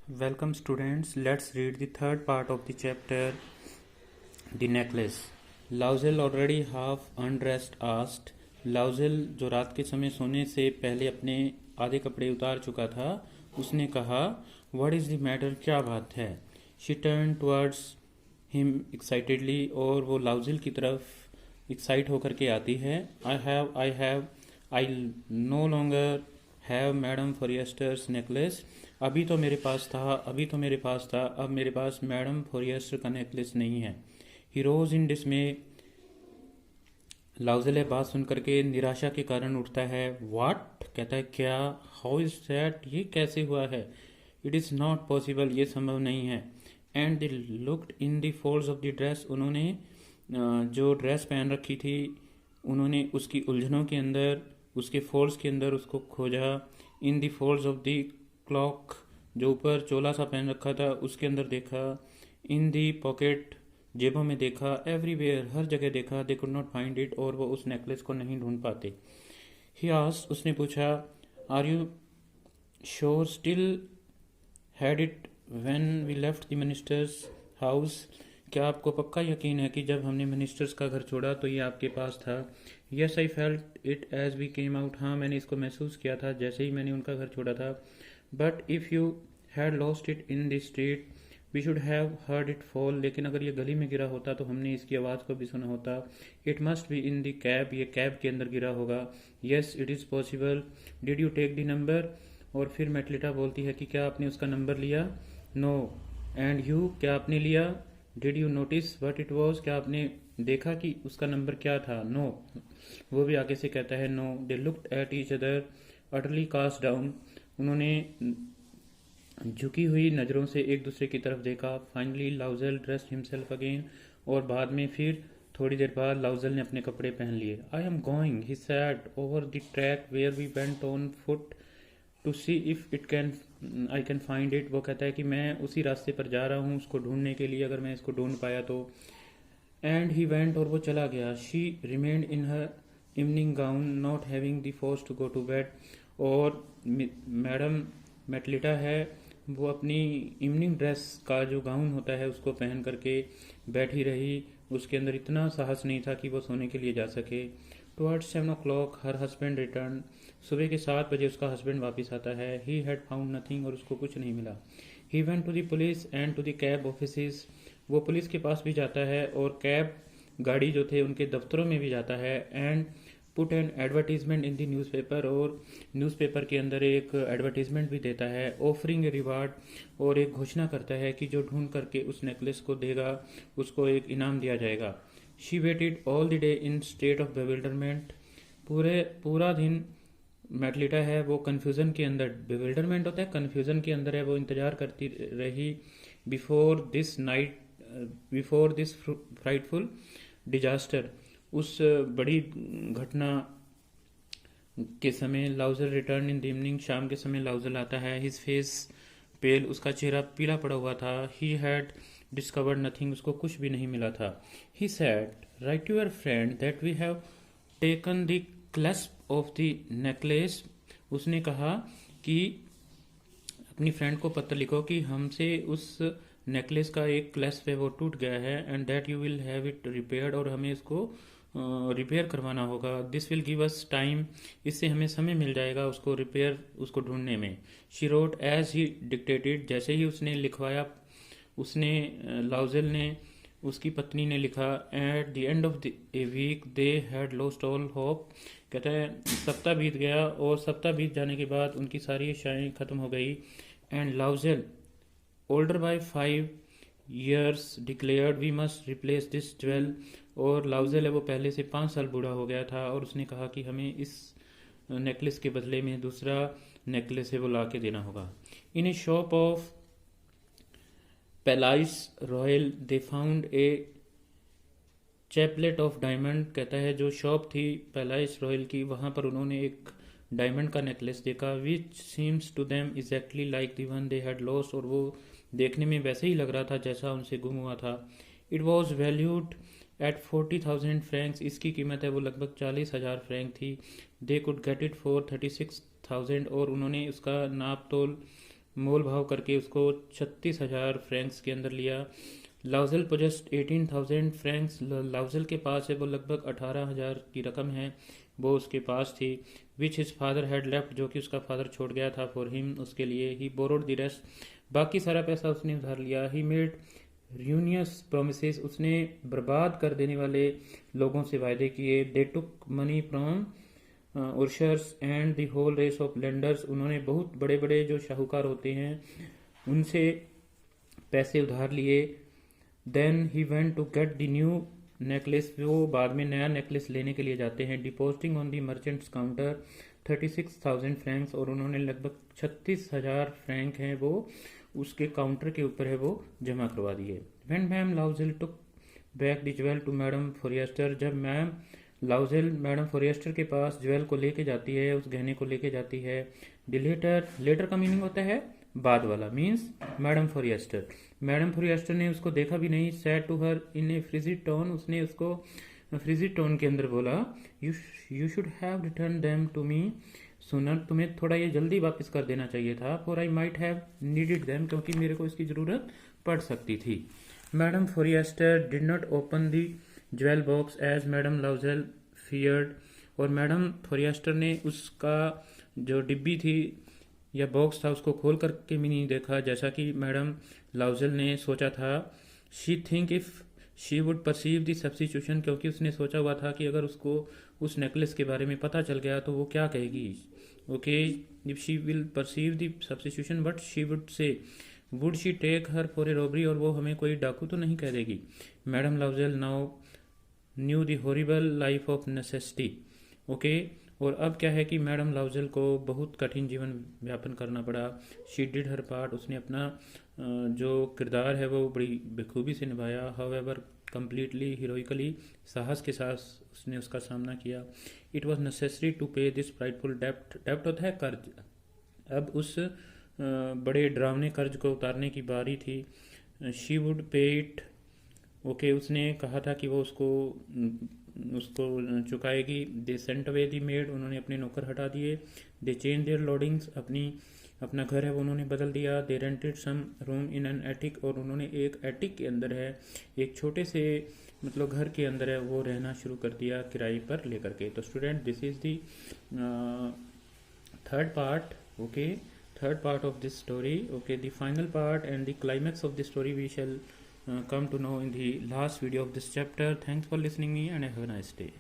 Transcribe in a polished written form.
Welcome students, let's read the third part of the chapter, The Necklace. Lausel already half undressed asked. लाउजेल जो रात के समय सोने से पहले अपने आधे कपड़े उतार चुका था, उसने कहा, What is the matter? क्या बात है? She turned towards him excitedly और वो लाउजेल की तरफ एक्साइट होकर के आती है. I no longer have madam Forestier's necklace. अभी तो मेरे पास था, अब मेरे पास मैडम फॉरियस्टर का नेकलेस नहीं है. ही रोज इन डिसमे. लाउजेल बात सुनकर के निराशा के कारण उठता है. व्हाट? कहता है क्या? How is that? ये कैसे हुआ है? इट इज़ नॉट पॉसिबल, ये संभव नहीं है. And they looked in the folds of the dress. उन्होंने जो ड्रेस पहन रखी थी, उन्होंने उसकी उलझनों के अंदर, उसके फोल्ड्स के अंदर उसको खोजा. In the folds of the clock, जो ऊपर चोला सा पहन रखा था, उसके अंदर देखा. इन दी पॉकेट, जेबों में देखा. एवरीवेयर, हर जगह देखा. They could not find it, और वो उस नेकलेस को नहीं ढूंढ पाते. ही आस्क्ड, उसने पूछा, are you sure still had it when we left the minister's house? क्या आपको पक्का यकीन है कि जब हमने मिनिस्टर्स का घर छोड़ा तो ये आपके पास था? Yes, I felt it as we came out. हाँ, मैंने इसको महसूस किया था जैसे ही मैंने उनका घर छोड़ा था. But if you had lost it in the street we should have heard it fall. लेकिन अगर ये गली में गिरा होता तो हमने इसकी आवाज़ को भी सुना होता. It must be in the cab, ये कैब के अंदर गिरा होगा. Yes, it is possible. Did you take the number? और फिर मेटलिटा बोलती है कि क्या आपने उसका नंबर लिया? नो. एंड यू, क्या आपने लिया? Did you notice what it was? क्या आपने देखा कि उसका नंबर क्या था? नो. वो भी आगे से कहता है no. They looked at each other utterly cast down. उन्होंने झुकी हुई नज़रों से एक दूसरे की तरफ देखा. Finally Loisel dressed himself again. और बाद में फिर थोड़ी देर बाद लाउजेल ने अपने कपड़े पहन लिए. I am going, he said, over the track where we went on foot to see if it can I can find it. वो कहता है कि मैं उसी रास्ते पर जा रहा हूँ उसको ढूंढने के लिए, अगर मैं इसको ढूंढ पाया तो. एंड ही वेंट, और वो चला गया. She remained in her evening gown not having the force to go to bed. और मैडम मेटलिटा है, वो अपनी इवनिंग ड्रेस का जो गाउन होता है उसको पहन करके बैठी रही. उसके अंदर इतना साहस नहीं था कि वो सोने के लिए जा सके. Towards 7 o'clock her husband return. सुबह के 7 बजे उसका हस्बैंड वापस आता है. ही हैड फाउंड नथिंग, और उसको कुछ नहीं मिला. He went to the police and to the cab offices. वो पुलिस के पास भी जाता है और कैब गाड़ी जो थे उनके दफ्तरों में भी जाता है. And put an advertisement in the newspaper, और न्यूज़पेपर के अंदर एक एडवर्टीजमेंट भी देता है. ऑफरिंग ए रिवार्ड, और एक घोषणा करता है कि जो ढूंढ करके उस नेकलेस को देगा उसको एक इनाम दिया जाएगा. She waited all the day in state of bewilderment. पूरा दिन मेटलिटा है वो कन्फ्यूज़न के अंदर, बेविल्डरमेंट होता है, कन्फ्यूज़न के अंदर है वो इंतज़ार करती रही. बिफोर दिस फ्राइटफुल डिजास्टर, उस बड़ी घटना के समय. लाउजल रिटर्न इन द इवनिंग, शाम के समय लाउजल आता है. हिज फेस पेल, उसका चेहरा पीला पड़ा हुआ था. ही हैड डिस्कवर्ड नथिंग, उसको कुछ भी नहीं मिला था. He said, write to your friend that we have taken the clasp of the necklace. उसने कहा कि अपनी फ्रेंड को पत्र लिखो कि हमसे उस नेकलेस का एक क्लैस्प है वो टूट गया है. And that you will have it repaired, और हमें इसको रिपेयर करवाना होगा. This will give us time, इससे हमें समय मिल जाएगा उसको ढूंढने में. She wrote as he dictated, जैसे ही उसने लिखवाया, उसने लाउजेल ने, उसकी पत्नी ने लिखा. At the end of a week they had lost all hope. कहता है सप्ताह बीत गया, और सप्ताह बीत जाने के बाद उनकी सारी आशाएं खत्म हो गई. And Loisel, older by 5 years declared we must replace this jewel. और लाउजेल है वो पहले से 5 साल बूढ़ा हो गया था, और उसने कहा कि हमें इस नेकलेस के बदले में दूसरा नेकलेस है वो ला के देना होगा. In a shop of Palais Royal they found a chaplet of diamond. कहता है जो शॉप थी पैलाइस रॉयल की, वहाँ पर उन्होंने एक डायमंड का नेकलेस देखा. Which seems to them exactly like the one they had lost, और वो देखने में वैसे ही लग रहा था जैसा उनसे गुम हुआ था. It was valued at 40,000 Franks. इसकी कीमत है वो लगभग 40,000 फ्रैंक थी. They could get it for 36,000, और उन्होंने उसका नाप तोल मोल भाव करके उसको 36,000 फ्रैंक्स के अंदर लिया। लाउजल पोजेस्ट 18,000 फ्रैंक्स, लाउजल के पास है वो लगभग 18,000 की रकम है, वो उसके पास थी। विच हिज फादर हैड लेफ्ट, जो कि उसका फादर छोड़ गया था, फॉर हिम, उसके लिए। ही बोरोड द रेस्ट, बाकी सारा पैसा उसने उधार लिया। ही मेड र्यूनियस प्रोमिसेस, उसने बर्बाद कर देने वाले लोगों से वायदे किए। They took money from usurers and the whole race of lenders, उन्होंने बहुत बड़े बड़े जो शाहूकार होते हैं उनसे पैसे उधार लिए। Then he went to get the new necklace, वो बाद में नया नेकलेस लेने के लिए जाते हैं। Depositing on the merchants counter 36,000 Franks, और उन्होंने लगभग 36,000 फ्रैंक हैं वो उसके काउंटर के ऊपर है वो जमा करवा दिए। When ma'am Loisel took back the jewel to madam Forestier, जब मैम लाउजेल मैडम फॉरिएस्टर के पास ज्वेल को लेके जाती है, उस गहने को लेके जाती है। द लेटर, लेटर का मीनिंग होता है बाद वाला, means madam Forestier. Madam Forestier ने उसको देखा भी नहीं। Said to her in a frigid tone, उसने उसको फ्रिजिड टोन के अंदर बोला, you should have return them to me sooner, तुम्हें थोड़ा ये जल्दी वापस कर देना चाहिए था। For I might have needed them, क्योंकि मेरे को इसकी ज़रूरत पड़ सकती थी। Madam फॉरिएस्टर did not open the jewel box as madam Loisel feared, और मैडम फॉरिएस्टर ने उसका जो डिब्बी थी या बॉक्स था उसको खोल करके भी नहीं देखा, जैसा कि मैडम लाउजेल ने सोचा था। She think if she would perceive the substitution, क्योंकि उसने सोचा हुआ था कि अगर उसको उस नेकलेस के बारे में पता चल गया तो वो क्या कहेगी। Okay, if she will perceive the substitution but she would say, would she take her for a robbery, और वो हमें कोई डाकू तो नहीं कह देगी। Madam Loisel now knew the horrible life of necessity. Okay, और अब क्या है कि मैडम लाउजेल को बहुत कठिन जीवन व्यापन करना पड़ा। शी डिड हर पार्ट, उसने अपना जो किरदार है वो बड़ी बखूबी से निभाया। हाउएवर कंप्लीटली हीरोइकली, साहस के साथ उसने उसका सामना किया। इट वॉज नेसेसरी टू पे दिस प्राइडफुल डेप्ट, डेप्ट होता है कर्ज, अब उस बड़े डरावने कर्ज को उतारने की बारी थी। She would pay it, okay, उसने कहा था कि वो उसको चुकाएगी। They sent away the maid, उन्होंने अपने नौकर हटा दिए। दे चेंज देयर लॉडिंग्स, अपना घर है वो उन्होंने बदल दिया। They rented some room in an attic, और उन्होंने एक एटिक के अंदर है, एक छोटे से मतलब घर के अंदर है वो रहना शुरू कर दिया किराए पर लेकर के। तो student, this is the third part, okay, third part of this story. Okay, the final part and the climax of the story we shall come to know in the last video of this chapter. Thanks for listening me and have a nice day.